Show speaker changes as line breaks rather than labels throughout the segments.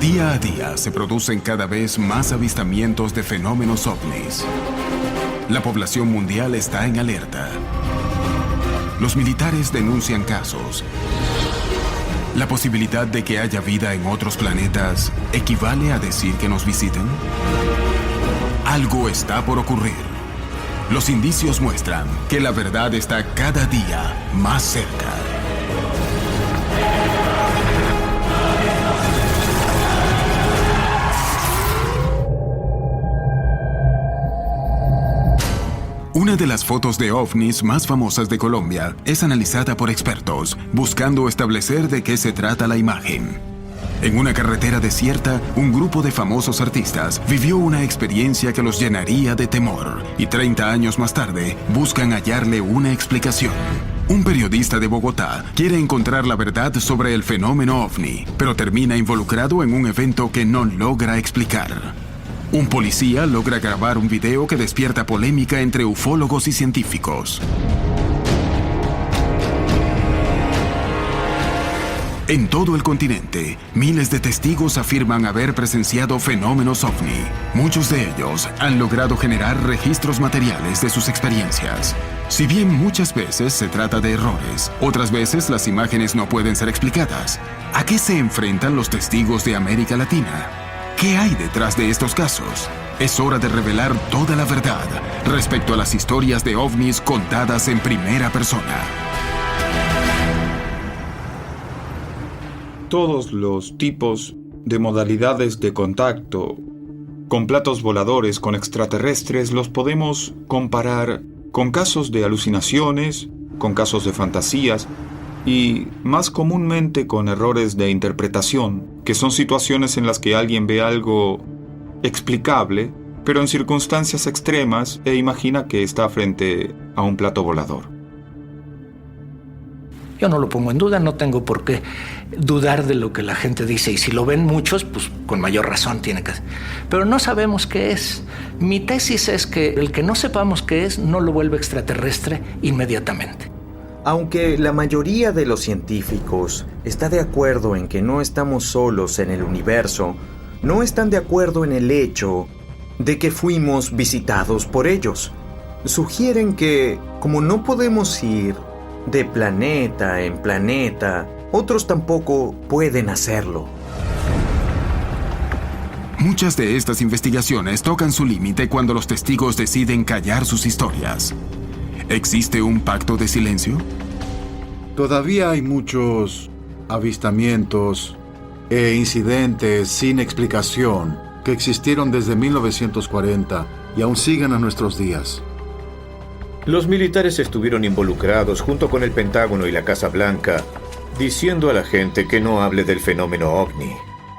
Día a día se producen cada vez más avistamientos de fenómenos ovnis. La población mundial está en alerta. Los militares denuncian casos. ¿La posibilidad de que haya vida en otros planetas equivale a decir que nos visiten? Algo está por ocurrir. Los indicios muestran que la verdad está cada día más cerca. Una de las fotos de ovnis más famosas de Colombia es analizada por expertos, buscando establecer de qué se trata la imagen. En una carretera desierta, un grupo de famosos artistas vivió una experiencia que los llenaría de temor, y 30 años más tarde buscan hallarle una explicación. Un periodista de Bogotá quiere encontrar la verdad sobre el fenómeno ovni, pero termina involucrado en un evento que no logra explicar. Un policía logra grabar un video que despierta polémica entre ufólogos y científicos. En todo el continente, miles de testigos afirman haber presenciado fenómenos ovni. Muchos de ellos han logrado generar registros materiales de sus experiencias. Si bien muchas veces se trata de errores, otras veces las imágenes no pueden ser explicadas. ¿A qué se enfrentan los testigos de América Latina? ¿Qué hay detrás de estos casos? Es hora de revelar toda la verdad respecto a las historias de ovnis contadas en primera persona.
Todos los tipos de modalidades de contacto con platos voladores, con extraterrestres, los podemos comparar con casos de alucinaciones, con casos de fantasías y más comúnmente con errores de interpretación, que son situaciones en las que alguien ve algo explicable, pero en circunstancias extremas e imagina que está frente a un plato volador.
Yo no lo pongo en duda, no tengo por qué dudar de lo que la gente dice, y si lo ven muchos, pues con mayor razón tiene que ser. Pero no sabemos qué es. Mi tesis es que el que no sepamos qué es no lo vuelve extraterrestre inmediatamente.
Aunque la mayoría de los científicos está de acuerdo en que no estamos solos en el universo, no están de acuerdo en el hecho de que fuimos visitados por ellos. Sugieren que, como no podemos ir de planeta en planeta, otros tampoco pueden hacerlo.
Muchas de estas investigaciones tocan su límite cuando los testigos deciden callar sus historias. ¿Existe un pacto de silencio?
Todavía hay muchos avistamientos e incidentes sin explicación que existieron desde 1940 y aún siguen a nuestros días.
Los militares estuvieron involucrados junto con el Pentágono y la Casa Blanca, diciendo a la gente que no hable del fenómeno ovni,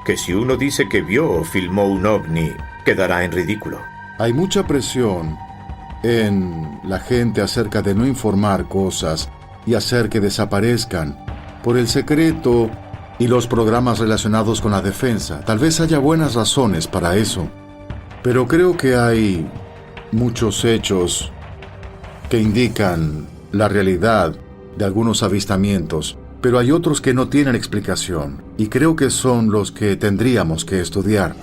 que si uno dice que vio o filmó un ovni, quedará en ridículo.
Hay mucha presión en la gente acerca de no informar cosas y hacer que desaparezcan por el secreto y los programas relacionados con la defensa. Tal vez haya buenas razones para eso, pero creo que hay muchos hechos que indican la realidad de algunos avistamientos, pero hay otros que no tienen explicación, y creo que son los que tendríamos que estudiar.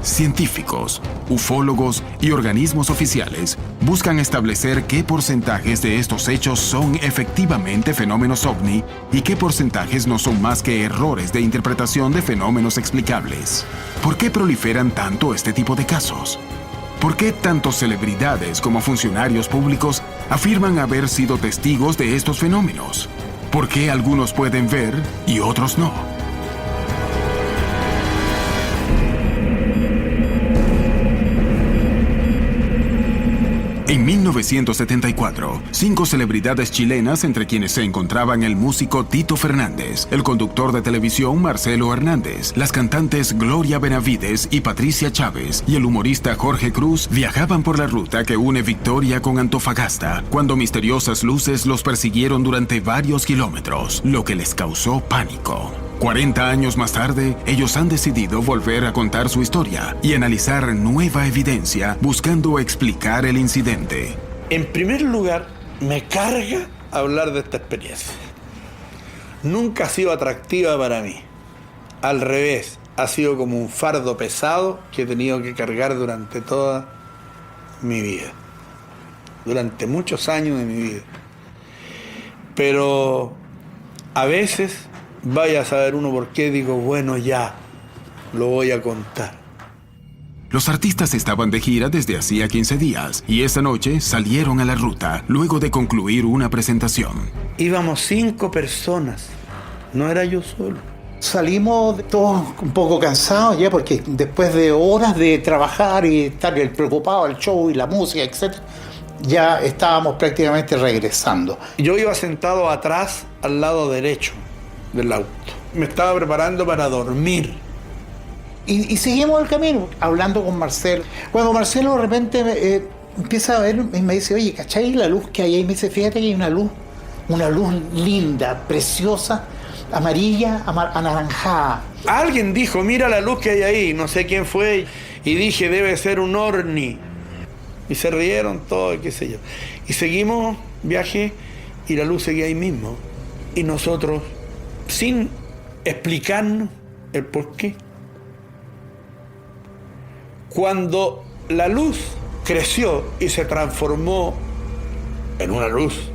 Científicos, ufólogos y organismos oficiales buscan establecer qué porcentajes de estos hechos son efectivamente fenómenos ovni y qué porcentajes no son más que errores de interpretación de fenómenos explicables. ¿Por qué proliferan tanto este tipo de casos? ¿Por qué tanto celebridades como funcionarios públicos afirman haber sido testigos de estos fenómenos? ¿Por qué algunos pueden ver y otros no? En 1974, 5 celebridades chilenas, entre quienes se encontraban el músico Tito Fernández, el conductor de televisión Marcelo Hernández, las cantantes Gloria Benavides y Patricia Chávez y el humorista Jorge Cruz, viajaban por la ruta que une Victoria con Antofagasta, cuando misteriosas luces los persiguieron durante varios kilómetros, lo que les causó pánico. 40 años más tarde, ellos han decidido volver a contar su historia y analizar nueva evidencia buscando explicar el incidente.
En primer lugar, me carga hablar de esta experiencia. Nunca ha sido atractiva para mí. Al revés, ha sido como un fardo pesado que he tenido que cargar durante toda mi vida. Durante muchos años de mi vida. Pero a veces, vaya a saber uno por qué, digo, bueno, ya, lo voy a contar.
Los artistas estaban de gira desde hacía 15 días y esa noche salieron a la ruta luego de concluir una presentación.
Íbamos 5 personas, no era yo solo.
Salimos todos un poco cansados ya, porque después de horas de trabajar y estar preocupado del show y la música, etc., ya estábamos prácticamente regresando.
Yo iba sentado atrás, al lado derecho del auto. Me estaba preparando para dormir.
Y seguimos el camino, hablando con Marcelo. Cuando Marcelo de repente empieza a ver y me dice, oye, ¿cachai la luz que hay ahí? Me dice, fíjate que hay una luz linda, preciosa, amarilla, anaranjada.
Alguien dijo, mira la luz que hay ahí, no sé quién fue, y dije, debe ser un ovni. Y se rieron todos, qué sé yo. Y seguimos viaje y la luz seguía ahí mismo. Y nosotros, sin explicarnos el por qué, cuando la luz creció y se transformó en una luz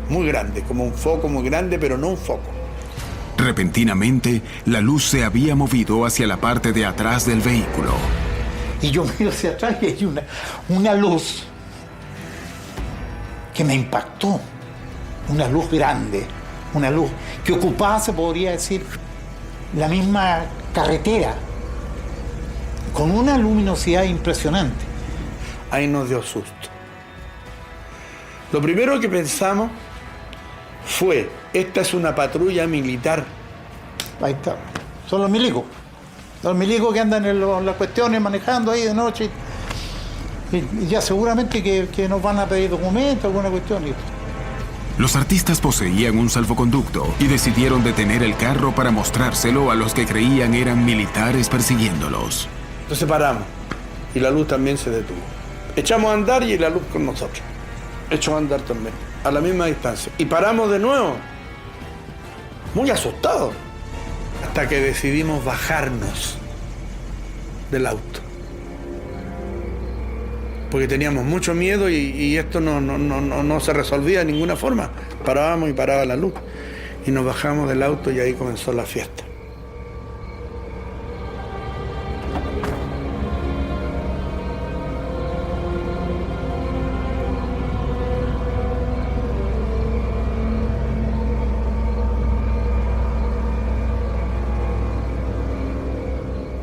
muy grande, como un foco muy grande, pero no un foco.
Repentinamente, la luz se había movido hacia la parte de atrás del vehículo.
Y yo miro hacia atrás y hay una luz que me impactó. Una luz grande, una luz que ocupaba, se podría decir, la misma carretera, con una luminosidad impresionante.
Ahí nos dio susto. Lo primero que pensamos fue, esta es una patrulla militar.
Ahí está, son los milicos. Los milicos que andan en las cuestiones manejando ahí de noche. Y ya seguramente que nos van a pedir documentos, alguna cuestión.
Los artistas poseían un salvoconducto y decidieron detener el carro para mostrárselo a los que creían eran militares persiguiéndolos.
Entonces paramos y la luz también se detuvo. Echamos a andar y la luz con nosotros. Echó a andar también, a la misma distancia. Y paramos de nuevo, muy asustados, hasta que decidimos bajarnos del auto. Porque teníamos mucho miedo y esto no se resolvía de ninguna forma. Parábamos y paraba la luz. Y nos bajamos del auto y ahí comenzó la fiesta.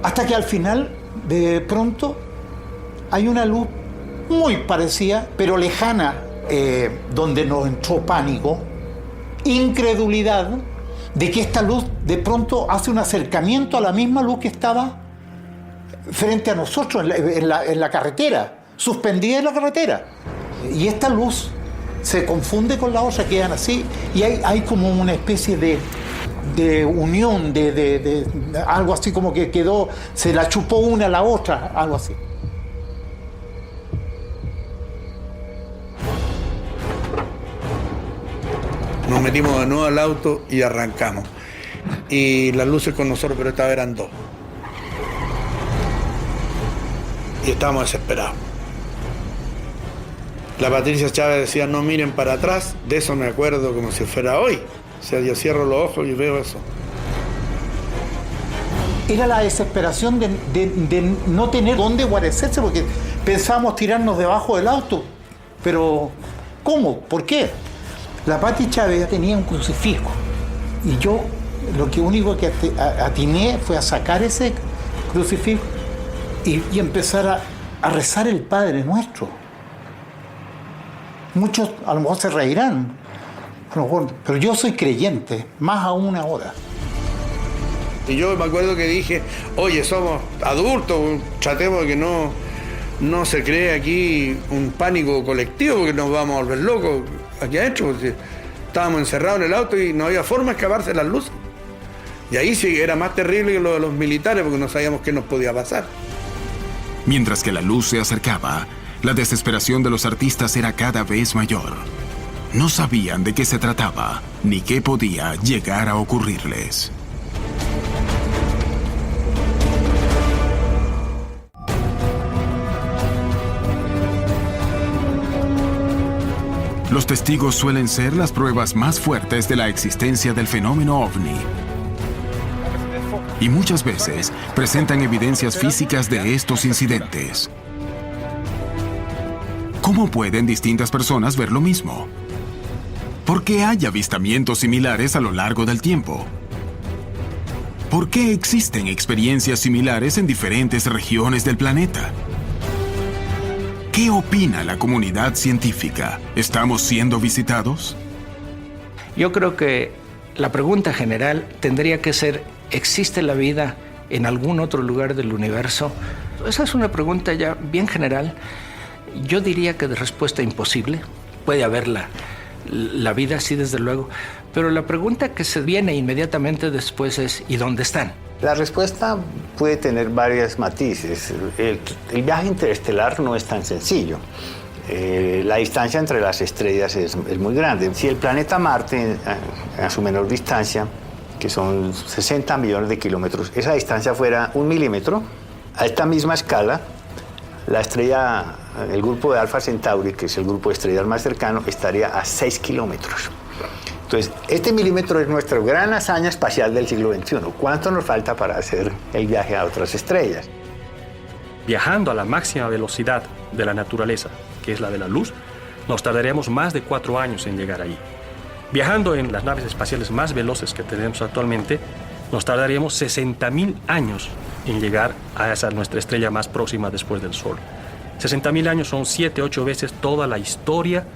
Hasta que al final, de pronto, hay una luz muy parecida, pero lejana, donde nos entró pánico, incredulidad, de que esta luz de pronto hace un acercamiento a la misma luz que estaba frente a nosotros en la carretera, suspendida en la carretera. Y esta luz se confunde con la otra, quedan así, y hay como una especie de unión, de algo así como que quedó, se la chupó una a la otra, algo así.
Nos metimos de nuevo al auto y arrancamos. Y las luces con nosotros, pero esta vez eran 2. Y estábamos desesperados. La Patricia Chávez decía, no miren para atrás. De eso me acuerdo como si fuera hoy. O sea, yo cierro los ojos y veo eso.
Era la desesperación de no tener dónde guarecerse, porque pensábamos tirarnos debajo del auto. Pero, ¿cómo? ¿Por qué? La Pati Chávez tenía un crucifijo. Y yo lo único que atiné fue a sacar ese crucifijo y empezar a rezar el Padre Nuestro. Muchos a lo mejor se reirán, a lo mejor, pero yo soy creyente, más aún ahora.
Y yo me acuerdo que dije, oye, somos adultos, tratemos de que no se cree aquí un pánico colectivo, porque nos vamos a volver locos aquí adentro, porque estábamos encerrados en el auto y no había forma de escaparse de las luces. Y ahí sí era más terrible que lo de los militares, porque no sabíamos qué nos podía pasar.
Mientras que la luz se acercaba, la desesperación de los artistas era cada vez mayor. No sabían de qué se trataba, ni qué podía llegar a ocurrirles. Los testigos suelen ser las pruebas más fuertes de la existencia del fenómeno ovni. Y muchas veces presentan evidencias físicas de estos incidentes. ¿Cómo pueden distintas personas ver lo mismo? ¿Por qué hay avistamientos similares a lo largo del tiempo? ¿Por qué existen experiencias similares en diferentes regiones del planeta? ¿Qué opina la comunidad científica? ¿Estamos siendo visitados?
Yo creo que la pregunta general tendría que ser, ¿existe la vida en algún otro lugar del universo? Esa es una pregunta ya bien general. Yo diría que de respuesta imposible. Puede haber la vida, sí, desde luego. Pero la pregunta que se viene inmediatamente después es, ¿y dónde están?
La respuesta puede tener varios matices. El viaje interestelar no es tan sencillo. La distancia entre las estrellas es muy grande. Si el planeta Marte, a su menor distancia, que son 60 millones de kilómetros, esa distancia fuera 1 milímetro, a esta misma escala, la estrella, el grupo de Alfa Centauri, que es el grupo de estrellas más cercano, estaría a 6 kilómetros. Entonces, este milímetro es nuestra gran hazaña espacial del siglo XXI. ¿Cuánto nos falta para hacer el viaje a otras estrellas?
Viajando a la máxima velocidad de la naturaleza, que es la de la luz, nos tardaríamos más de 4 años en llegar ahí. Viajando en las naves espaciales más veloces que tenemos actualmente, nos tardaríamos 60.000 años en llegar a esa nuestra estrella más próxima después del Sol. 60.000 años son 7-8 veces toda la historia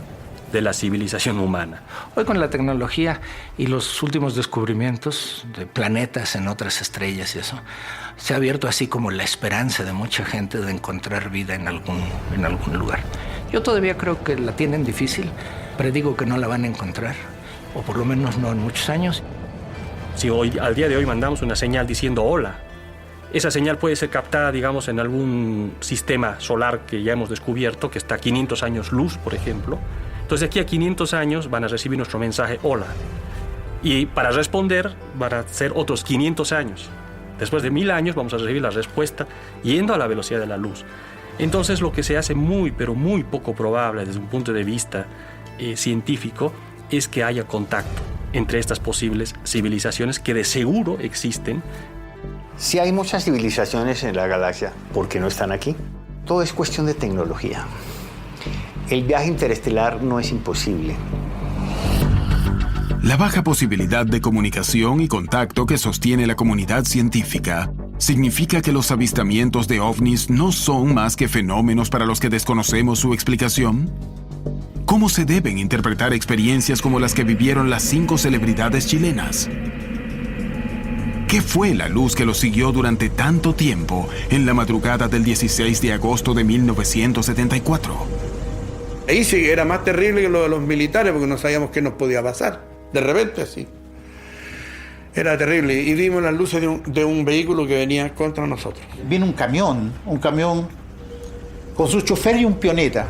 de la civilización humana.
Hoy con la tecnología y los últimos descubrimientos de planetas en otras estrellas y eso, se ha abierto así como la esperanza de mucha gente de encontrar vida en algún lugar. Yo todavía creo que la tienen difícil, predigo que no la van a encontrar, o por lo menos no en muchos años.
Si hoy, al día de hoy mandamos una señal diciendo hola, esa señal puede ser captada, digamos, en algún sistema solar que ya hemos descubierto, que está a 500 años luz, por ejemplo. Entonces, de aquí a 500 años van a recibir nuestro mensaje hola. Y para responder van a ser otros 500 años. Después de 1000 años vamos a recibir la respuesta yendo a la velocidad de la luz. Entonces, lo que se hace muy, pero muy poco probable desde un punto de vista científico es que haya contacto entre estas posibles civilizaciones que de seguro existen.
Si hay muchas civilizaciones en la galaxia, ¿por qué no están aquí? Todo es cuestión de tecnología. El viaje interestelar no es imposible.
La baja posibilidad de comunicación y contacto que sostiene la comunidad científica significa que los avistamientos de ovnis no son más que fenómenos para los que desconocemos su explicación. ¿Cómo se deben interpretar experiencias como las que vivieron las 5 celebridades chilenas? ¿Qué fue la luz que los siguió durante tanto tiempo en la madrugada del 16 de agosto de 1974?
Ahí sí era más terrible que lo de los militares porque no sabíamos qué nos podía pasar. De repente así. Era terrible. Y vimos las luces de un vehículo que venía contra nosotros.
Vino un camión con su chofer y un pioneta.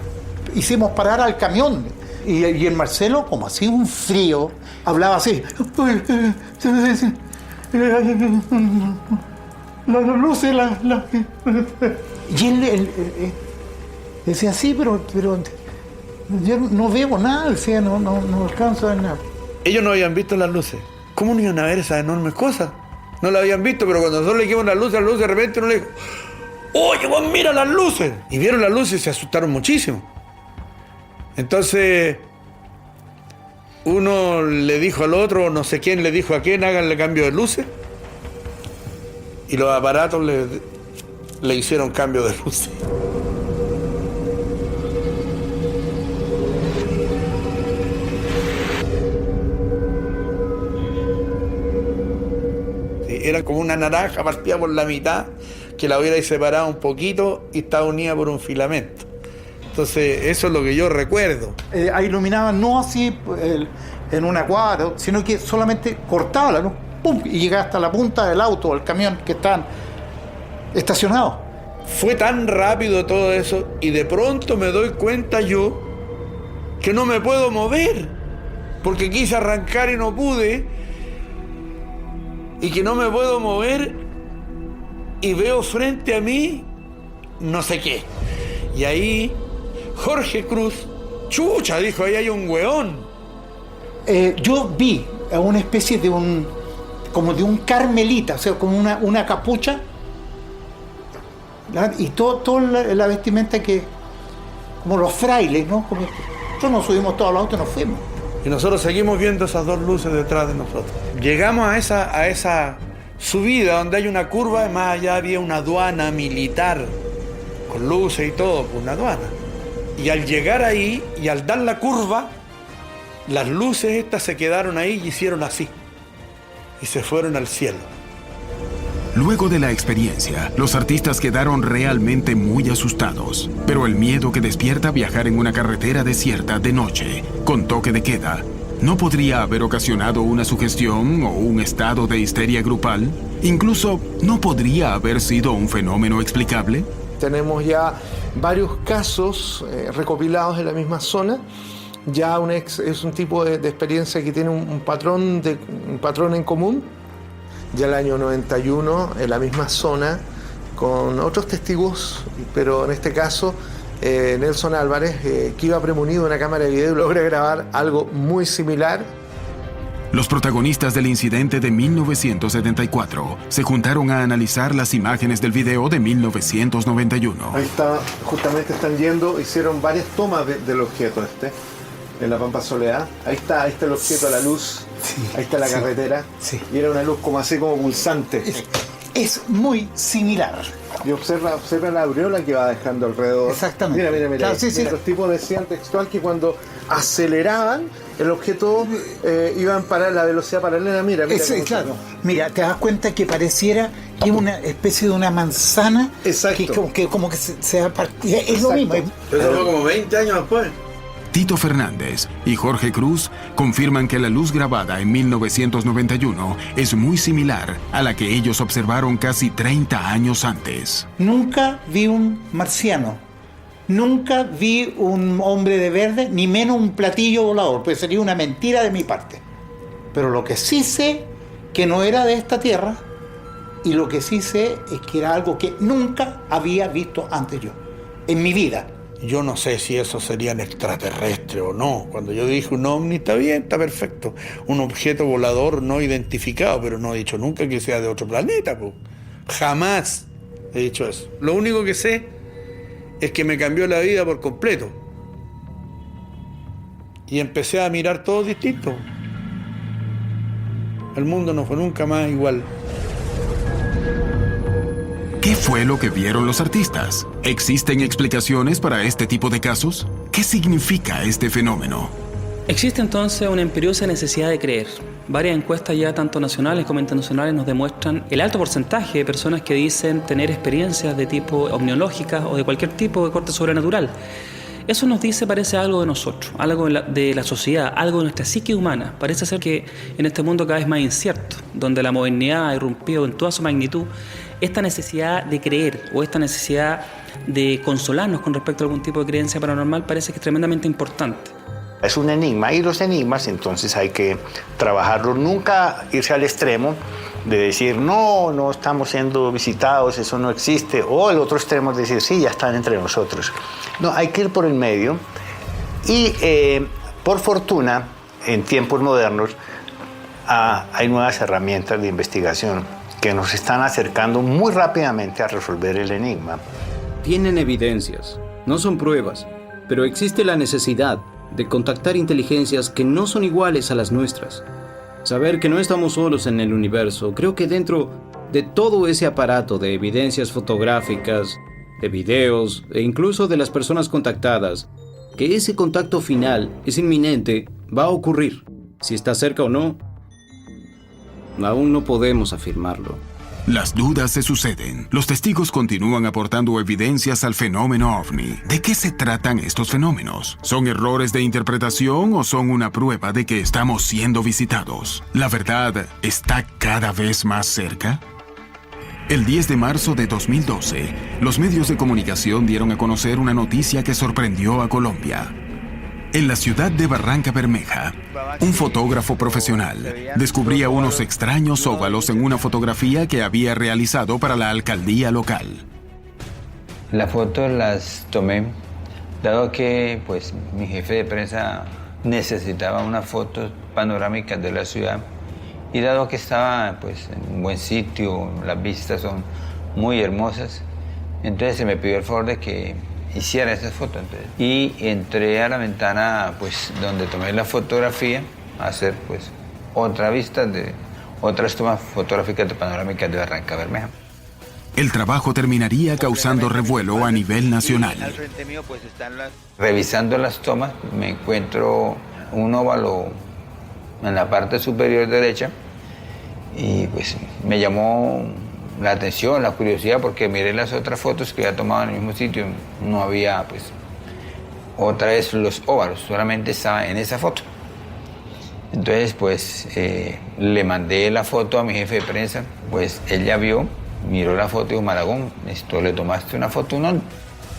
Hicimos parar al camión. Y el Marcelo, como hacía un frío, hablaba así. Las luces, Y él decía, sí, pero yo no veo nada, decía, no alcanzo a ver nada.
Ellos no habían visto las luces. ¿Cómo no iban a ver esas enormes cosas? No las habían visto, pero cuando nosotros le dijimos las luces, de repente uno le dijo, ¡oye, Juan, mira las luces! Y vieron las luces y se asustaron muchísimo. Entonces, uno le dijo al otro, no sé quién le dijo a quién, háganle cambio de luces. Y los aparatos le hicieron cambio de luces. Era como una naranja partida por la mitad, que la hubiera separado un poquito y estaba unida por un filamento. Entonces, eso es lo que yo recuerdo.
Iluminaban no así en una cuadra, sino que solamente cortaba la luz, ¡pum!, y llegaba hasta la punta del auto o el camión que estaban estacionados.
Fue tan rápido todo eso y de pronto me doy cuenta yo que no me puedo mover, porque quise arrancar y no pude, y que no me puedo mover y veo frente a mí no sé qué. Y ahí Jorge Cruz Chucha, dijo, ahí hay un weón.
Yo vi a una especie de como de un carmelita, o sea, como una capucha, ¿verdad? Y toda la vestimenta que, como los frailes, ¿no? Nosotros nos subimos todos los autos y nos fuimos.
Y nosotros seguimos viendo esas dos luces detrás de nosotros. Llegamos a esa subida donde hay una curva, y más allá había una aduana militar, con luces y todo, pues una aduana. Y al llegar ahí y al dar la curva, las luces estas se quedaron ahí y hicieron así. Y se fueron al cielo.
Luego de la experiencia, los artistas quedaron realmente muy asustados. Pero el miedo que despierta viajar en una carretera desierta de noche, con toque de queda, ¿no podría haber ocasionado una sugestión o un estado de histeria grupal? Incluso, ¿no podría haber sido un fenómeno explicable?
Tenemos ya varios casos recopilados en la misma zona. Ya es un tipo de experiencia que tiene un patrón en común. Ya el año 91, en la misma zona, con otros testigos, pero en este caso Nelson Álvarez, que iba premonido de una cámara de video, logra grabar algo muy similar.
Los protagonistas del incidente de 1974 se juntaron a analizar las imágenes del video de 1991.
Ahí está, justamente están yendo, hicieron varias tomas del objeto en la Pampa Soledad. Ahí está el objeto, la luz, sí, ahí está la carretera, sí. Y era una luz como pulsante.
Es muy similar.
Y observa la aureola que va dejando alrededor.
Exactamente.
Mira.
Claro, sí.
Los tipos decían textual que cuando aceleraban, el objeto iba a parar la velocidad paralela. Mira.
Sí, claro. Mira, te das cuenta que pareciera que es una especie de una manzana.
Exacto.
Que como que se va a partir. Es lo mismo.
Pero eso fue como 20 años después.
Tito Fernández y Jorge Cruz confirman que la luz grabada en 1991 es muy similar a la que ellos observaron casi 30 años antes.
Nunca vi un marciano, nunca vi un hombre de verde, ni menos un platillo volador, pues sería una mentira de mi parte. Pero lo que sí sé que no era de esta tierra, y lo que sí sé es que era algo que nunca había visto antes yo, en mi vida.
Yo no sé si eso serían extraterrestres o no. Cuando yo dije un ovni, está bien, está perfecto. Un objeto volador no identificado, pero no he dicho nunca que sea de otro planeta, pues. Jamás he dicho eso. Lo único que sé es que me cambió la vida por completo. Y empecé a mirar todo distinto. El mundo no fue nunca más igual.
¿Qué fue lo que vieron los artistas? ¿Existen explicaciones para este tipo de casos? ¿Qué significa este fenómeno?
Existe entonces una imperiosa necesidad de creer. Varias encuestas ya tanto nacionales como internacionales nos demuestran el alto porcentaje de personas que dicen tener experiencias de tipo omniológicas o de cualquier tipo de corte sobrenatural. Eso nos dice, parece algo de nosotros, algo de la sociedad, algo de nuestra psique humana. Parece ser que en este mundo cada vez más incierto, donde la modernidad ha irrumpido en toda su magnitud, esta necesidad de creer o esta necesidad de consolarnos con respecto a algún tipo de creencia paranormal parece que es tremendamente importante.
Es un enigma, y los enigmas entonces hay que trabajarlos, nunca irse al extremo de decir no estamos siendo visitados, eso no existe, o el otro extremo es decir sí, ya están entre nosotros. No, hay que ir por el medio y por fortuna en tiempos modernos hay nuevas herramientas de investigación que nos están acercando muy rápidamente a resolver el enigma.
Tienen evidencias, no son pruebas, pero existe la necesidad de contactar inteligencias que no son iguales a las nuestras. Saber que no estamos solos en el universo, creo que dentro de todo ese aparato de evidencias fotográficas, de videos e incluso de las personas contactadas, que ese contacto final es inminente, va a ocurrir. Si está cerca o no, aún no podemos afirmarlo.
Las dudas se suceden. Los testigos continúan aportando evidencias al fenómeno ovni. ¿De qué se tratan estos fenómenos? ¿Son errores de interpretación o son una prueba de que estamos siendo visitados? ¿La verdad está cada vez más cerca? El 10 de marzo de 2012, los medios de comunicación dieron a conocer una noticia que sorprendió a Colombia. En la ciudad de Barranca Bermeja, un fotógrafo profesional descubría unos extraños óvalos en una fotografía que había realizado para la alcaldía local.
Las fotos las tomé Dado que pues mi jefe de prensa necesitaba unas fotos panorámicas de la ciudad y dado que estaba pues en un buen sitio, las vistas son muy hermosas, entonces se me pidió el favor de que hiciera esas fotos. Entonces, y entré a la ventana pues donde tomé la fotografía a hacer pues otras tomas fotográficas de panorámicas de Barranca Bermeja.
El trabajo terminaría causando revuelo a nivel nacional.
Al frente mío pues revisando las tomas me encuentro un óvalo en la parte superior derecha y pues me llamó la atención, la curiosidad, porque miré las otras fotos que había tomado en el mismo sitio, no había pues otra vez los óvalos, solamente estaba en esa foto. Entonces pues le mandé la foto a mi jefe de prensa, pues ella vio, miró la foto y dijo: Malagón, esto le tomaste una foto, ¿no?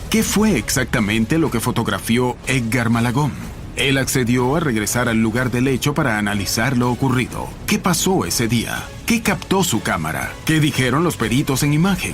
¿Qué fue exactamente lo que fotografió Edgar Malagón? Él accedió a regresar al lugar del hecho para analizar lo ocurrido. ¿Qué pasó ese día? ¿Qué captó su cámara? ¿Qué dijeron los peritos en imagen?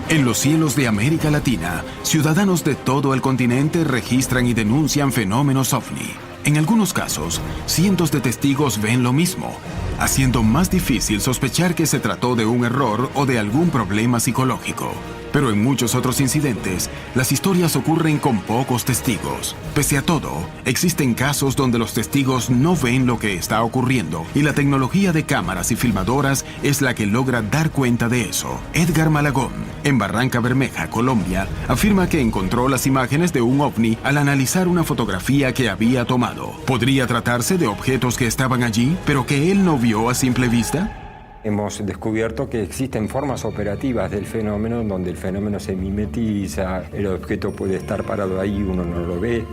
En los cielos de América Latina, ciudadanos de todo el continente registran y denuncian fenómenos ovni. En algunos casos, cientos de testigos ven lo mismo, haciendo más difícil sospechar que se trató de un error o de algún problema psicológico. Pero en muchos otros incidentes, las historias ocurren con pocos testigos. Pese a todo, existen casos donde los testigos no ven lo que está ocurriendo y la tecnología de cámaras y filmadoras es la que logra dar cuenta de eso. Edgar Malagón, en Barranca Bermeja, Colombia, afirma que encontró las imágenes de un ovni al analizar una fotografía que había tomado. ¿Podría tratarse de objetos que estaban allí, pero que él no vio a simple vista?
Hemos descubierto que existen formas operativas del fenómeno donde el fenómeno se mimetiza, el objeto puede estar parado ahí, uno no lo ve,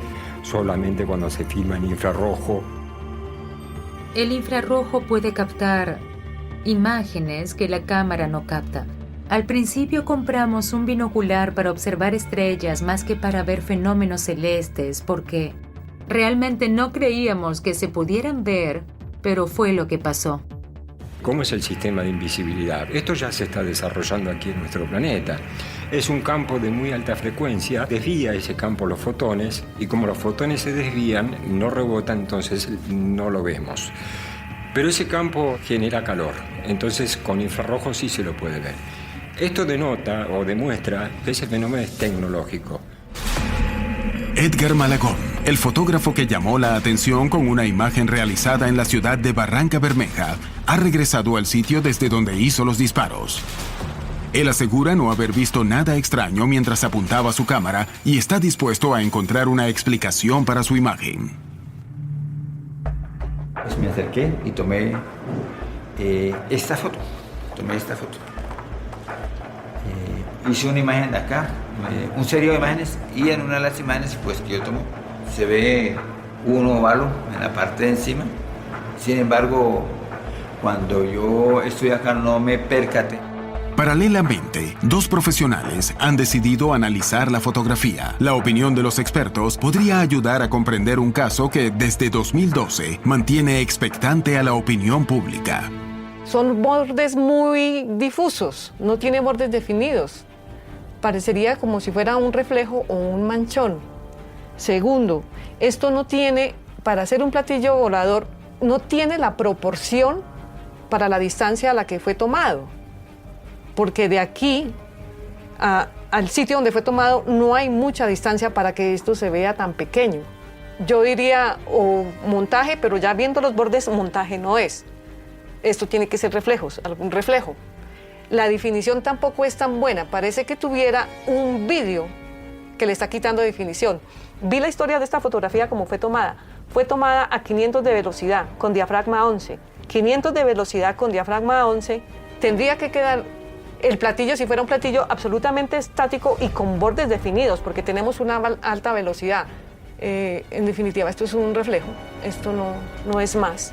solamente cuando se filma en infrarrojo.
El infrarrojo puede captar imágenes que la cámara no capta. Al principio compramos un binocular para observar estrellas más que para ver fenómenos celestes, porque realmente no creíamos que se pudieran ver, pero fue lo que pasó.
¿Cómo es el sistema de invisibilidad? Esto ya se está desarrollando aquí en nuestro planeta. Es un campo de muy alta frecuencia, desvía ese campo los fotones y como los fotones se desvían, no rebotan, entonces no lo vemos. Pero ese campo genera calor, entonces con infrarrojo sí se lo puede ver. Esto denota o demuestra que ese fenómeno es tecnológico.
Edgar Malagón, el fotógrafo que llamó la atención con una imagen realizada en la ciudad de Barranca Bermeja, ha regresado al sitio desde donde hizo los disparos. Él asegura no haber visto nada extraño mientras apuntaba su cámara y está dispuesto a encontrar una explicación para su imagen.
Pues me acerqué y tomé esta foto. Hice una imagen de acá, un serio de imágenes, y en una de las imágenes pues, que yo tomo se ve un óvalo en la parte de encima. Sin embargo, cuando yo estoy acá no me percaté.
Paralelamente, dos profesionales han decidido analizar la fotografía. La opinión de los expertos podría ayudar a comprender un caso que desde 2012 mantiene expectante a la opinión pública.
Son bordes muy difusos, no tiene bordes definidos. Parecería como si fuera un reflejo o un manchón. Segundo, esto no tiene, para hacer un platillo volador, no tiene la proporción para la distancia a la que fue tomado. Porque de aquí al sitio donde fue tomado no hay mucha distancia para que esto se vea tan pequeño. Yo diría o montaje, pero ya viendo los bordes, montaje no es. Esto tiene que ser reflejos, algún reflejo. La definición tampoco es tan buena, parece que tuviera un vídeo que le está quitando definición. Vi la historia de esta fotografía como fue tomada. Fue tomada a 500 de velocidad con diafragma 11. 500 de velocidad con diafragma 11, tendría que quedar el platillo, si fuera un platillo absolutamente estático y con bordes definidos, porque tenemos una alta velocidad. En definitiva, esto es un reflejo, esto no es más.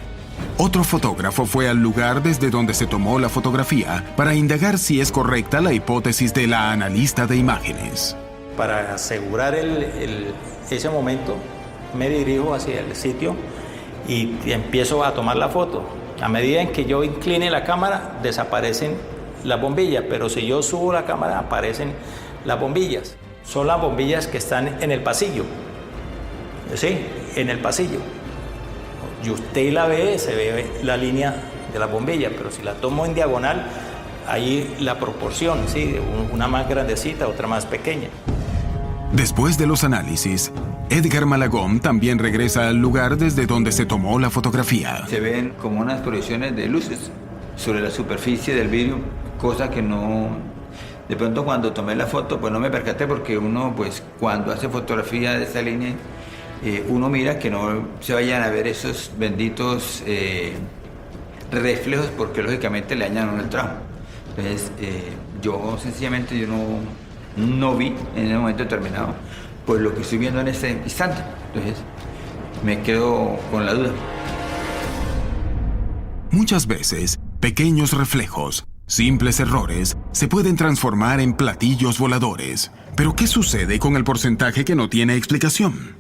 Otro fotógrafo fue al lugar desde donde se tomó la fotografía para indagar si es correcta la hipótesis de la analista de imágenes.
Para asegurar ese momento, me dirijo hacia el sitio y empiezo a tomar la foto. A medida en que yo incline la cámara, desaparecen las bombillas, pero si yo subo la cámara, aparecen las bombillas. Son las bombillas que están en el pasillo. Sí, en el pasillo. Y usted la ve, se ve la línea de la bombilla, pero si la tomo en diagonal, ahí la proporción, ¿sí? Una más grandecita, otra más pequeña.
Después de los análisis, Edgar Malagón también regresa al lugar desde donde se tomó la fotografía.
Se ven como unas proyecciones de luces sobre la superficie del vidrio, cosa que no... De pronto cuando tomé la foto, pues no me percaté porque uno, pues cuando hace fotografía de esa línea, uno mira que no se vayan a ver esos benditos reflejos porque lógicamente le dañan el trabajo. Entonces, yo sencillamente no vi en el momento determinado pues lo que estoy viendo en este instante. Entonces, me quedo con la duda.
Muchas veces, pequeños reflejos, simples errores, se pueden transformar en platillos voladores. Pero ¿qué sucede con el porcentaje que no tiene explicación?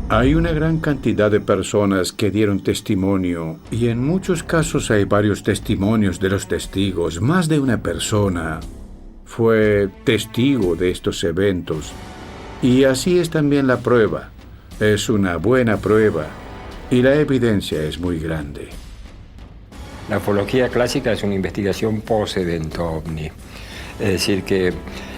Hay una gran cantidad de personas que dieron testimonio y en muchos casos hay varios testimonios de los testigos. Más de una persona fue testigo de estos eventos. Y así es también la prueba. Es una buena prueba y la evidencia es muy grande.
La ufología clásica es una investigación post-evento ovni. Es decir, que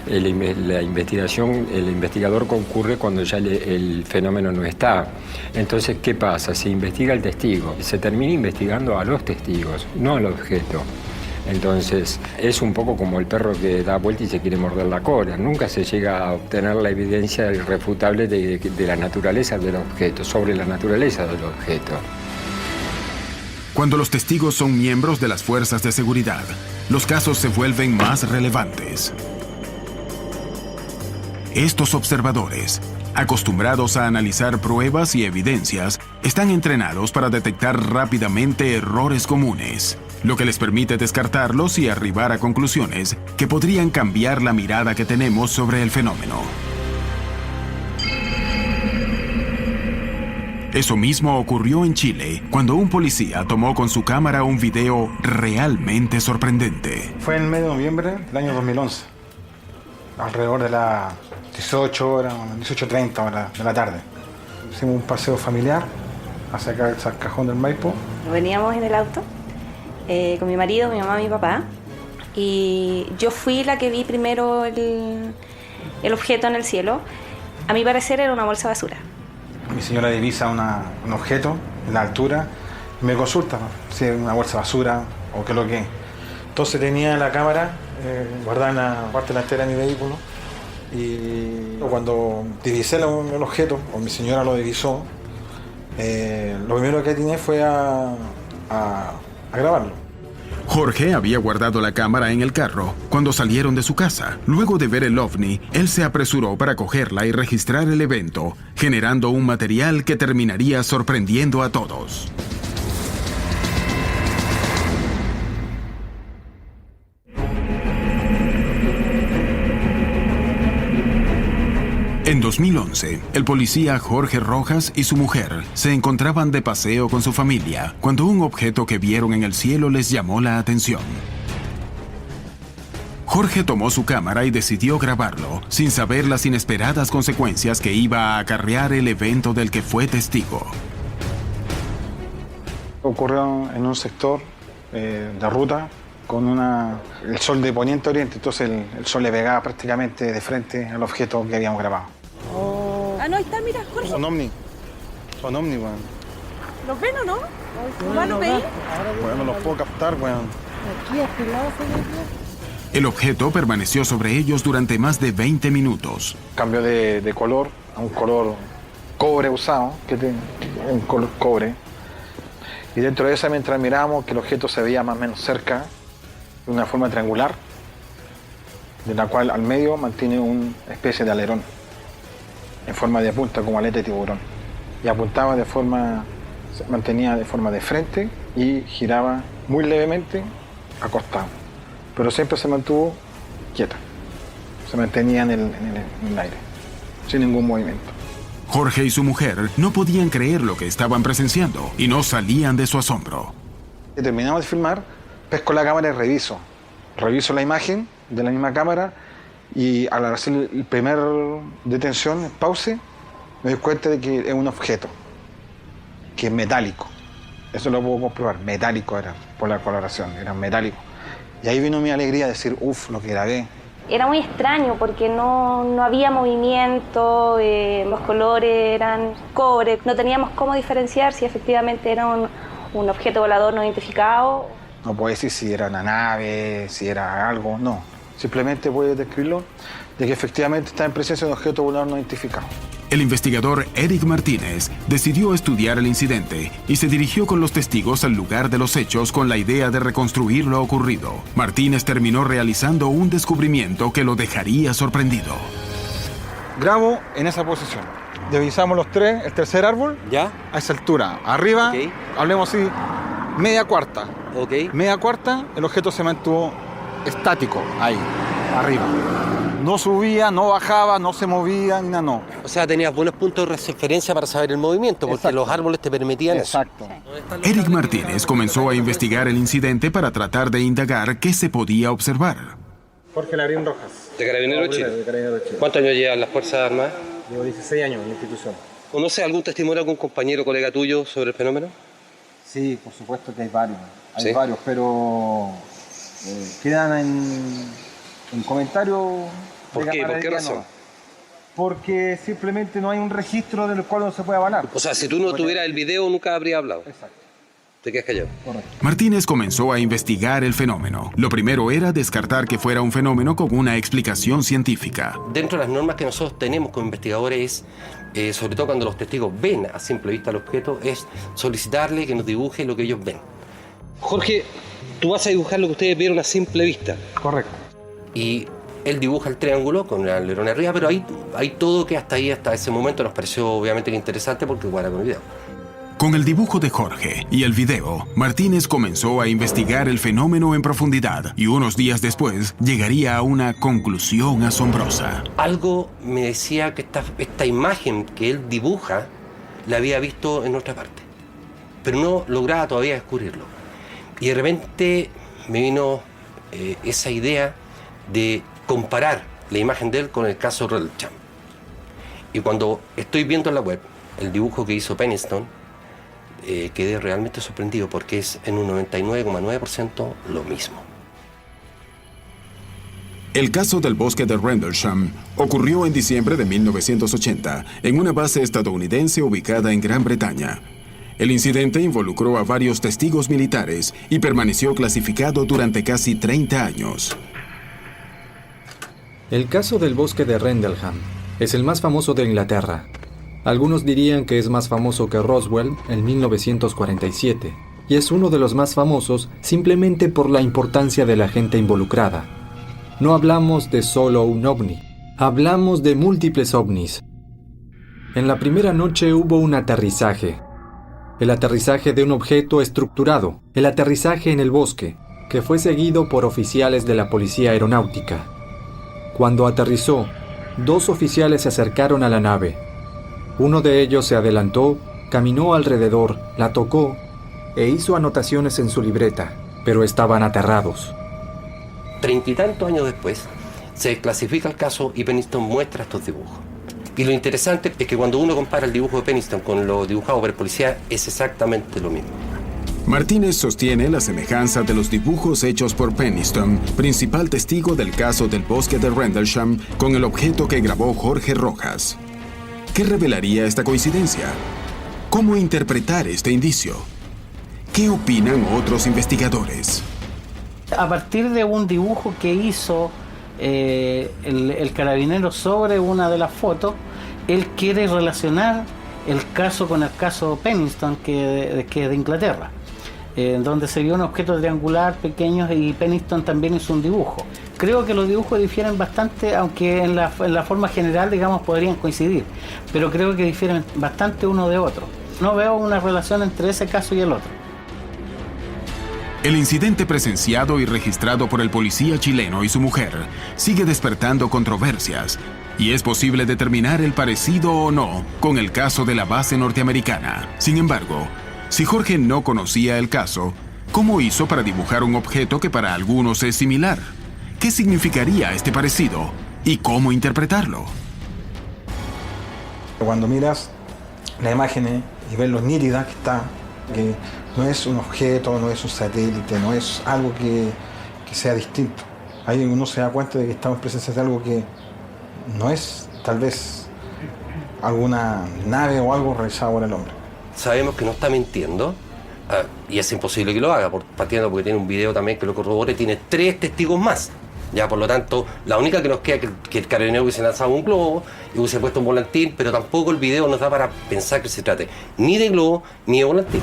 la investigación, el investigador concurre cuando ya el fenómeno no está. Entonces, ¿qué pasa? Se investiga el testigo. Se termina investigando a los testigos, no al objeto. Entonces, es un poco como el perro que da vuelta y se quiere morder la cola. Nunca se llega a obtener la evidencia irrefutable de la naturaleza del objeto, sobre la naturaleza del objeto.
Cuando los testigos son miembros de las fuerzas de seguridad, los casos se vuelven más relevantes. Estos observadores, acostumbrados a analizar pruebas y evidencias, están entrenados para detectar rápidamente errores comunes, lo que les permite descartarlos y arribar a conclusiones que podrían cambiar la mirada que tenemos sobre el fenómeno. Eso mismo ocurrió en Chile, cuando un policía tomó con su cámara un video realmente sorprendente.
Fue en el mes de noviembre del año 2011, alrededor de las 18 horas, 18:30 horas de la tarde. Hicimos un paseo familiar hacia acá, hacia el Cajón del Maipo.
Veníamos en el auto con mi marido, mi mamá y mi papá, y yo fui la que vi primero el objeto en el cielo. A mi parecer era una bolsa de basura.
Mi señora divisa un objeto en la altura y me consulta, ¿no?, si es una bolsa de basura o qué es lo que es. Entonces tenía la cámara guardada en la parte delantera de mi vehículo y cuando divisé el objeto, o mi señora lo divisó, lo primero que atiné fue a grabarlo.
Jorge había guardado la cámara en el carro cuando salieron de su casa. Luego de ver el ovni, él se apresuró para cogerla y registrar el evento, generando un material que terminaría sorprendiendo a todos. En 2011, el policía Jorge Rojas y su mujer se encontraban de paseo con su familia cuando un objeto que vieron en el cielo les llamó la atención. Jorge tomó su cámara y decidió grabarlo, sin saber las inesperadas consecuencias que iba a acarrear el evento del que fue testigo.
Ocurrió en un sector de ruta con el sol de poniente a oriente, entonces el sol le pegaba prácticamente de frente al objeto que habíamos grabado.
Ah, no, ahí está, mira, Jorge.
Son ovni, weón.
¿Los ven o no? ¿Cómo los veis?
Bueno, los puedo captar, weón.
Aquí, a este lado,
El objeto permaneció sobre ellos durante más de 20 minutos.
Cambio de color a un color cobre usado, un color cobre. Y dentro de esa, mientras mirábamos que el objeto se veía más o menos cerca, de una forma triangular, de la cual al medio mantiene una especie de alerón, en forma de punta, como aleta de tiburón. Y apuntaba se mantenía de forma de frente y giraba muy levemente acostado. Pero siempre se mantuvo quieta. Se mantenía en el aire, sin ningún movimiento.
Jorge y su mujer no podían creer lo que estaban presenciando y no salían de su asombro.
Terminamos de filmar, pesco la cámara y reviso. Reviso la imagen de la misma cámara y al hacer el primer detención, pause, me doy cuenta de que es un objeto, que es metálico. Eso lo puedo comprobar, metálico era, por la coloración, era metálico. Y ahí vino mi alegría de decir, uff, lo que grabé.
Era muy extraño porque no había movimiento, los colores eran cobre, no teníamos cómo diferenciar si efectivamente era un objeto volador no identificado.
No puedo decir si era una nave, si era algo, no. Simplemente puedo describirlo de que efectivamente está en presencia de un objeto volador no identificado.
El investigador Eric Martínez decidió estudiar el incidente y se dirigió con los testigos al lugar de los hechos con la idea de reconstruir lo ocurrido. Martínez terminó realizando un descubrimiento que lo dejaría sorprendido.
Grabo en esa posición. Divisamos los tres, el tercer árbol, ¿ya? A esa altura. Arriba, okay. Hablemos así, media cuarta. Okay. Media cuarta, el objeto se mantuvo estático, ahí, arriba. No subía, no bajaba, no se movía, ni nada, no.
O sea, tenías buenos puntos de referencia para saber el movimiento, porque los árboles te permitían eso.
Exacto.
Eric Martínez comenzó a investigar el incidente para tratar de indagar qué se podía observar.
Jorge Labrín Rojas.
¿De Carabineros Chile? ¿Cuántos años llevan las Fuerzas Armadas?
Llevo 16 años en la institución.
¿Conoce algún testimonio de algún compañero o colega tuyo sobre el fenómeno?
Sí, por supuesto que hay varios.
¿Sí?
Varios, pero quedan en comentarios.
¿Por qué? ¿Por qué razón?
No. Porque simplemente no hay un registro del cual no se puede avalar.
O sea, si tú no tuvieras el video, nunca habría hablado. Exacto. Te quedas callado.
Correcto.
Martínez comenzó a investigar el fenómeno. Lo primero era descartar que fuera un fenómeno con una explicación científica.
Dentro de las normas que nosotros tenemos como investigadores, sobre todo cuando los testigos ven a simple vista el objeto, es solicitarle que nos dibuje lo que ellos ven. Jorge, tú vas a dibujar lo que ustedes vieron a simple vista.
Correcto.
Y él dibuja el triángulo con el alerón arriba, pero hay todo que hasta ese momento nos pareció obviamente interesante porque igual con el video.
Con el dibujo de Jorge y el video, Martínez comenzó a investigar el fenómeno en profundidad y unos días después llegaría a una conclusión asombrosa.
Algo me decía que esta imagen que él dibuja la había visto en otra parte, pero no lograba todavía descubrirlo. Y de repente me vino esa idea de comparar la imagen de él con el caso Rendlesham. Y cuando estoy viendo en la web el dibujo que hizo Penniston, quedé realmente sorprendido porque es en un 99,9% lo mismo.
El caso del bosque de Rendlesham ocurrió en diciembre de 1980 en una base estadounidense ubicada en Gran Bretaña. El incidente involucró a varios testigos militares y permaneció clasificado durante casi 30 años.
El caso del bosque de Rendlesham es el más famoso de Inglaterra. Algunos dirían que es más famoso que Roswell en 1947, y es uno de los más famosos simplemente por la importancia de la gente involucrada. No hablamos de solo un ovni, hablamos de múltiples ovnis. En la primera noche hubo un aterrizaje. El aterrizaje de un objeto estructurado, el aterrizaje en el bosque, que fue seguido por oficiales de la Policía Aeronáutica. Cuando aterrizó, 2 oficiales se acercaron a la nave. Uno de ellos se adelantó, caminó alrededor, la tocó e hizo anotaciones en su libreta, pero estaban aterrados.
30 y tantos años después, se desclasifica el caso y Penniston muestra estos dibujos. Y lo interesante es que cuando uno compara el dibujo de Penniston con lo dibujado por el policía, es exactamente lo mismo.
Martínez sostiene la semejanza de los dibujos hechos por Penniston, principal testigo del caso del bosque de Rendlesham, con el objeto que grabó Jorge Rojas. ¿Qué revelaría esta coincidencia? ¿Cómo interpretar este indicio? ¿Qué opinan otros investigadores?
A partir de un dibujo que hizo el carabinero sobre una de las fotos, él quiere relacionar el caso con el caso Penniston, que es de Inglaterra, donde se vio un objeto triangular pequeño y Penniston también hizo un dibujo. Creo que los dibujos difieren bastante, aunque en la forma general, digamos, podrían coincidir, pero creo que difieren bastante uno de otro. No veo una relación entre ese caso y el otro.
El incidente presenciado y registrado por el policía chileno y su mujer sigue despertando controversias. y es posible determinar el parecido o no con el caso de la base norteamericana. Sin embargo, si Jorge no conocía el caso, ¿cómo hizo para dibujar un objeto que para algunos es similar? ¿Qué significaría este parecido y cómo interpretarlo?
Cuando miras las imágenes y ves lo nítida que está, que no es un objeto, no es un satélite, no es algo que sea distinto. Ahí uno se da cuenta de que estamos en presencia de algo que no es tal vez alguna nave o algo realizado por el hombre.
Sabemos que no está mintiendo, y es imposible que lo haga, partiendo porque tiene un video también que lo corrobore, tiene 3 testigos más. Ya, por lo tanto, la única que nos queda es que el carabinero hubiese lanzado un globo y hubiese puesto un volantín, pero tampoco el video nos da para pensar que se trate ni de globo ni de volantín.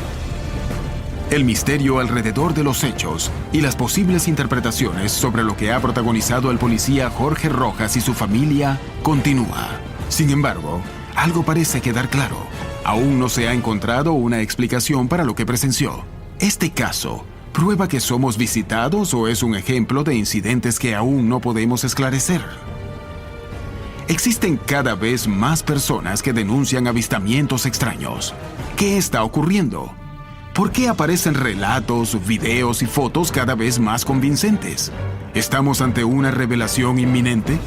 El misterio alrededor de los hechos y las posibles interpretaciones sobre lo que ha protagonizado el policía Jorge Rojas y su familia continúa. Sin embargo, algo parece quedar claro. Aún no se ha encontrado una explicación para lo que presenció. Este caso ¿prueba que somos visitados o es un ejemplo de incidentes que aún no podemos esclarecer? Existen cada vez más personas que denuncian avistamientos extraños. ¿Qué está ocurriendo? ¿Por qué aparecen relatos, videos y fotos cada vez más convincentes? ¿Estamos ante una revelación inminente?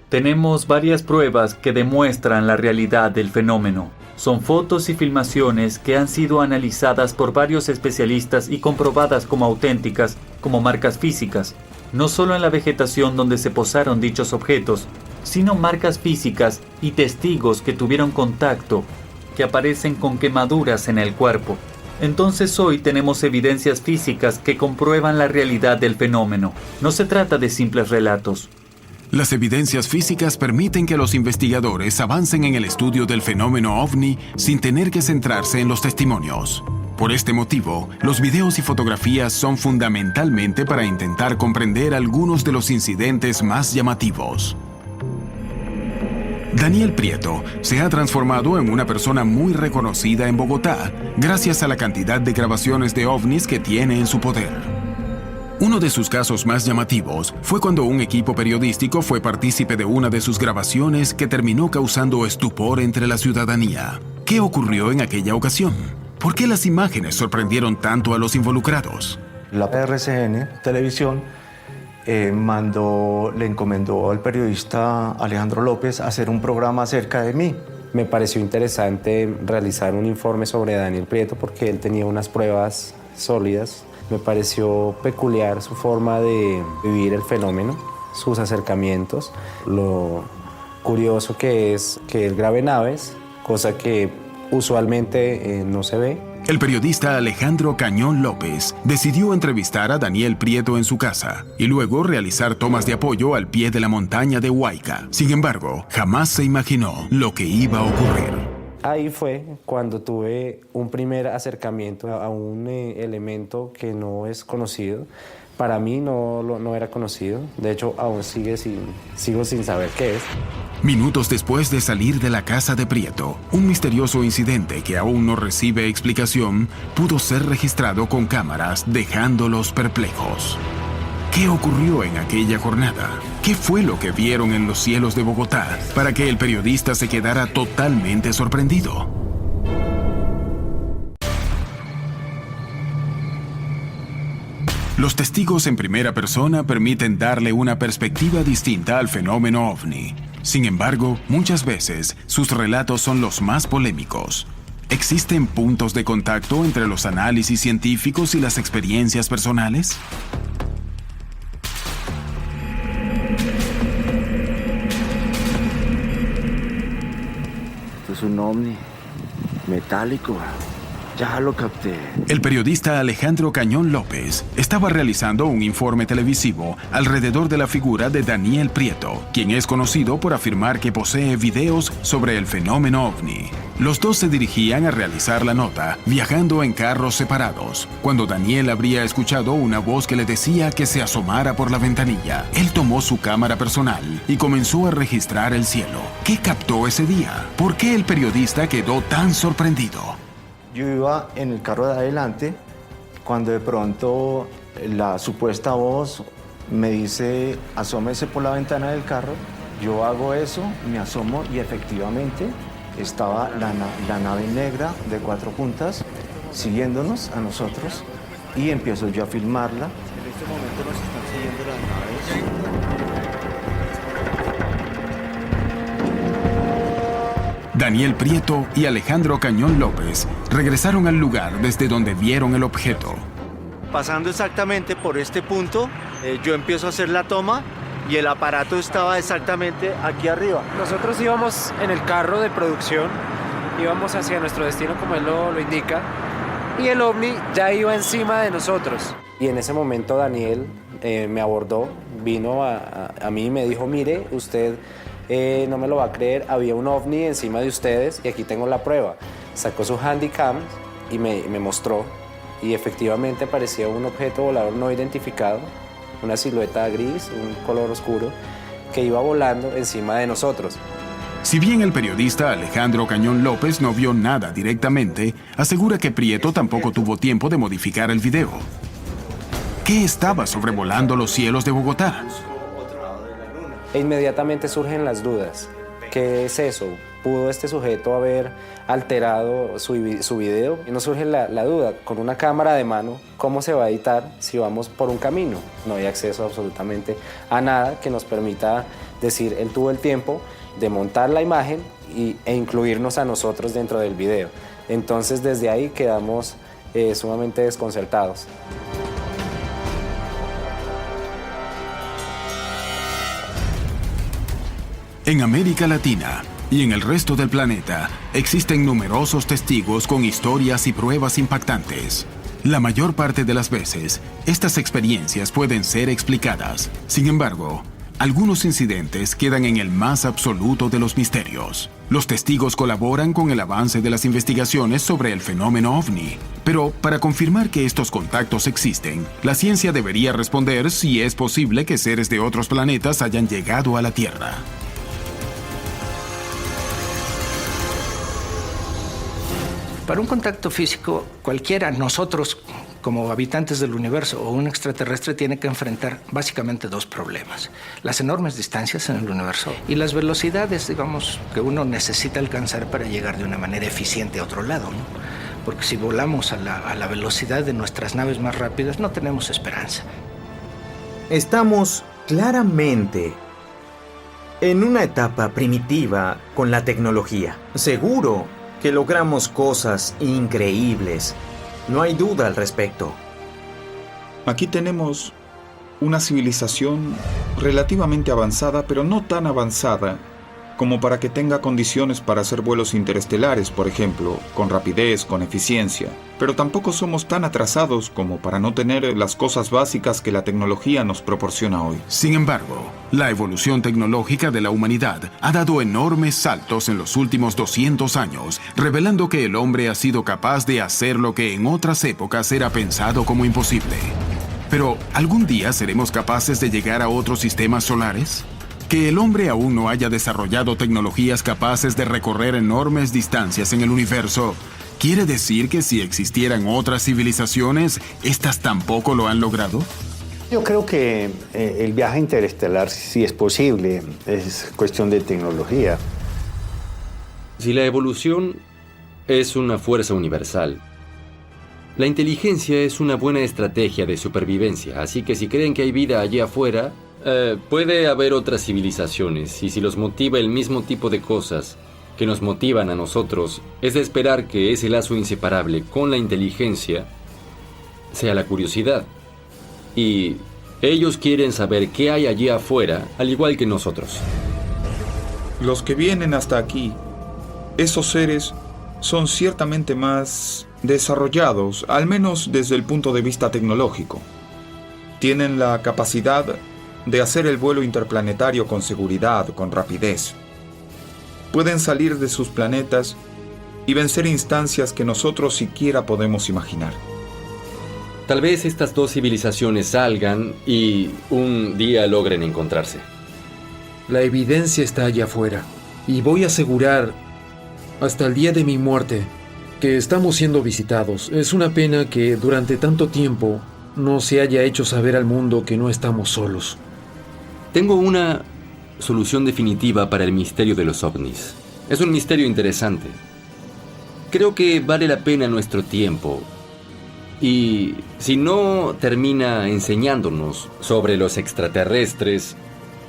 Tenemos varias pruebas que demuestran la realidad del fenómeno. Son fotos y filmaciones que han sido analizadas por varios especialistas y comprobadas como auténticas, como marcas físicas, no solo en la vegetación donde se posaron dichos objetos, sino marcas físicas y testigos que tuvieron contacto, que aparecen con quemaduras en el cuerpo. Entonces hoy tenemos evidencias físicas que comprueban la realidad del fenómeno. No se trata de simples relatos.
Las evidencias físicas permiten que los investigadores avancen en el estudio del fenómeno ovni sin tener que centrarse en los testimonios. Por este motivo, los videos y fotografías son fundamentalmente para intentar comprender algunos de los incidentes más llamativos. Daniel Prieto se ha transformado en una persona muy reconocida en Bogotá gracias a la cantidad de grabaciones de ovnis que tiene en su poder. Uno de sus casos más llamativos fue cuando un equipo periodístico fue partícipe de una de sus grabaciones que terminó causando estupor entre la ciudadanía. ¿Qué ocurrió en aquella ocasión? ¿Por qué las imágenes sorprendieron tanto a los involucrados?
La RCN Televisión le encomendó al periodista Alejandro López hacer un programa acerca de mí.
Me pareció interesante realizar un informe sobre Daniel Prieto porque él tenía unas pruebas sólidas. Me pareció peculiar su forma de vivir el fenómeno, sus acercamientos. Lo curioso que es que él grabe naves, cosa que usualmente no se ve.
El periodista Alejandro Cañón López decidió entrevistar a Daniel Prieto en su casa y luego realizar tomas de apoyo al pie de la montaña de Huayca. Sin embargo, jamás se imaginó lo que iba a ocurrir.
Ahí fue cuando tuve un primer acercamiento a un elemento que no es conocido. Para mí no era conocido. De hecho, aún sigo sin saber qué es.
Minutos después de salir de la casa de Prieto, un misterioso incidente que aún no recibe explicación pudo ser registrado con cámaras, dejándolos perplejos. ¿Qué ocurrió en aquella jornada? ¿Qué fue lo que vieron en los cielos de Bogotá para que el periodista se quedara totalmente sorprendido? Los testigos en primera persona permiten darle una perspectiva distinta al fenómeno ovni. Sin embargo, muchas veces sus relatos son los más polémicos. ¿Existen puntos de contacto entre los análisis científicos y las experiencias personales?
Es un ovni metálico. Ya lo capté.
El periodista Alejandro Cañón López estaba realizando un informe televisivo alrededor de la figura de Daniel Prieto, quien es conocido por afirmar que posee videos sobre el fenómeno ovni. Los dos se dirigían a realizar la nota, viajando en carros separados, cuando Daniel habría escuchado una voz que le decía que se asomara por la ventanilla. Él tomó su cámara personal y comenzó a registrar el cielo. ¿Qué captó ese día? ¿Por qué el periodista quedó tan sorprendido?
Yo iba en el carro de adelante cuando de pronto la supuesta voz me dice: asómese por la ventana del carro, Yo hago eso, me asomo y efectivamente estaba la nave negra de 4 puntas siguiéndonos a nosotros y empiezo yo a filmarla. En este momento nos están siguiendo las naves.
Daniel Prieto y Alejandro Cañón López regresaron al lugar desde donde vieron el objeto.
Pasando exactamente por este punto, yo empiezo a hacer la toma y el aparato estaba exactamente aquí arriba.
Nosotros íbamos en el carro de producción, íbamos hacia nuestro destino como él lo indica, y el ovni ya iba encima de nosotros.
Y en ese momento Daniel me abordó, vino a mí y me dijo, mire, usted no me lo va a creer, había un ovni encima de ustedes y aquí tengo la prueba. Sacó su handycam y me mostró, y efectivamente parecía un objeto volador no identificado, una silueta gris, un color oscuro, que iba volando encima de nosotros.
Si bien el periodista Alejandro Cañón López no vio nada directamente, asegura que Prieto tampoco tuvo tiempo de modificar el video. ¿Qué estaba sobrevolando los cielos de Bogotá?
E inmediatamente surgen las dudas. ¿Qué es eso? ¿Pudo este sujeto haber alterado su video? Y nos surge la duda, con una cámara de mano, ¿cómo se va a editar si vamos por un camino? No hay acceso absolutamente a nada que nos permita decir, él tuvo el tiempo de montar la imagen e incluirnos a nosotros dentro del video. Entonces desde ahí quedamos sumamente desconcertados.
En América Latina y en el resto del planeta existen numerosos testigos con historias y pruebas impactantes. La mayor parte de las veces, estas experiencias pueden ser explicadas. Sin embargo, algunos incidentes quedan en el más absoluto de los misterios. Los testigos colaboran con el avance de las investigaciones sobre el fenómeno ovni. Pero para confirmar que estos contactos existen, la ciencia debería responder si es posible que seres de otros planetas hayan llegado a la Tierra.
Para un contacto físico, cualquiera, nosotros como habitantes del universo o un extraterrestre, tiene que enfrentar básicamente 2 problemas. Las enormes distancias en el universo y las velocidades, digamos, que uno necesita alcanzar para llegar de una manera eficiente a otro lado, ¿no? Porque si volamos a la velocidad de nuestras naves más rápidas, no tenemos esperanza.
Estamos claramente en una etapa primitiva con la tecnología. Seguro que logramos cosas increíbles. No hay duda al respecto.
Aquí tenemos una civilización relativamente avanzada, pero no tan avanzada como para que tenga condiciones para hacer vuelos interestelares, por ejemplo, con rapidez, con eficiencia. Pero tampoco somos tan atrasados como para no tener las cosas básicas que la tecnología nos proporciona hoy.
Sin embargo, la evolución tecnológica de la humanidad ha dado enormes saltos en los últimos 200 años, revelando que el hombre ha sido capaz de hacer lo que en otras épocas era pensado como imposible. Pero, ¿algún día seremos capaces de llegar a otros sistemas solares? Que el hombre aún no haya desarrollado tecnologías capaces de recorrer enormes distancias en el universo, ¿quiere decir que si existieran otras civilizaciones, estas tampoco lo han logrado?
Yo creo que el viaje interestelar sí es posible, es cuestión de tecnología.
Si la evolución es una fuerza universal, la inteligencia es una buena estrategia de supervivencia, así que si creen que hay vida allí afuera, puede haber otras civilizaciones, y si los motiva el mismo tipo de cosas que nos motivan a nosotros, es de esperar que ese lazo inseparable con la inteligencia sea la curiosidad. Y ellos quieren saber qué hay allí afuera, al igual que nosotros.
Los que vienen hasta aquí, esos seres son ciertamente más desarrollados, al menos desde el punto de vista tecnológico. Tienen la capacidad de hacer el vuelo interplanetario con seguridad, con rapidez. Pueden salir de sus planetas y vencer instancias que nosotros siquiera podemos imaginar.
Tal vez estas 2 civilizaciones salgan y un día logren encontrarse.
La evidencia está allá afuera, y voy a asegurar, hasta el día de mi muerte, que estamos siendo visitados. Es una pena que durante tanto tiempo no se haya hecho saber al mundo que no estamos solos.
Tengo una solución definitiva para el misterio de los ovnis. Es un misterio interesante. Creo que vale la pena nuestro tiempo. Y si no termina enseñándonos sobre los extraterrestres,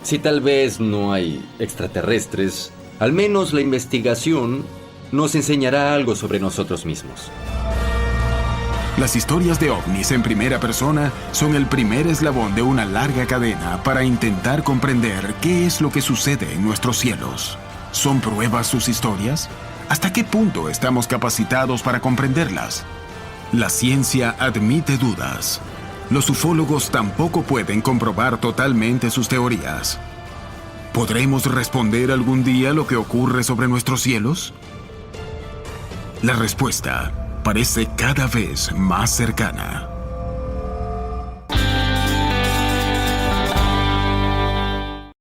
si tal vez no hay extraterrestres, al menos la investigación nos enseñará algo sobre nosotros mismos.
Las historias de ovnis en primera persona son el primer eslabón de una larga cadena para intentar comprender qué es lo que sucede en nuestros cielos. ¿Son pruebas sus historias? ¿Hasta qué punto estamos capacitados para comprenderlas? La ciencia admite dudas. Los ufólogos tampoco pueden comprobar totalmente sus teorías. ¿Podremos responder algún día lo que ocurre sobre nuestros cielos? La respuesta parece cada vez más cercana.